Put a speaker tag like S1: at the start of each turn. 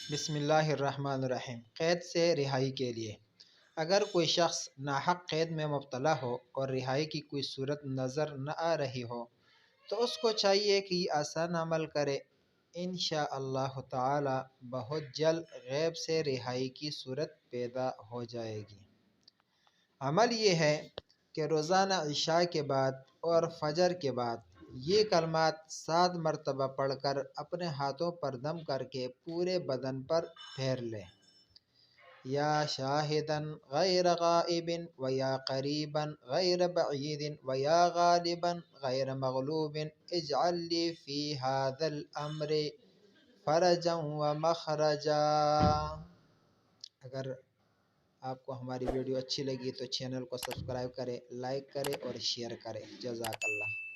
S1: بسم اللہ الرحمن الرحیم۔ قید سے رہائی کے لیے اگر کوئی شخص ناحق قید میں مبتلا ہو اور رہائی کی کوئی صورت نظر نہ آ رہی ہو تو اس کو چاہیے کہ یہ آسان عمل کرے۔ انشاءاللہ تعالی بہت جلد غیب سے رہائی کی صورت پیدا ہو جائے گی۔ عمل یہ ہے کہ روزانہ عشاء کے بعد اور فجر کے بعد یہ کلمات 7 مرتبہ پڑھ کر اپنے ہاتھوں پر دم کر کے پورے بدن پر پھیر لیں۔ یا شاہداً غیر غائب و یا قریباً غیر بعید و یا غالباً غیر مغلوب اجعل لی فی ھذا الامر فرجا و مخرجا۔ اگر آپ کو ہماری ویڈیو اچھی لگی تو چینل کو سبسکرائب کریں، لائک کریں اور شیئر کریں۔ جزاک اللہ۔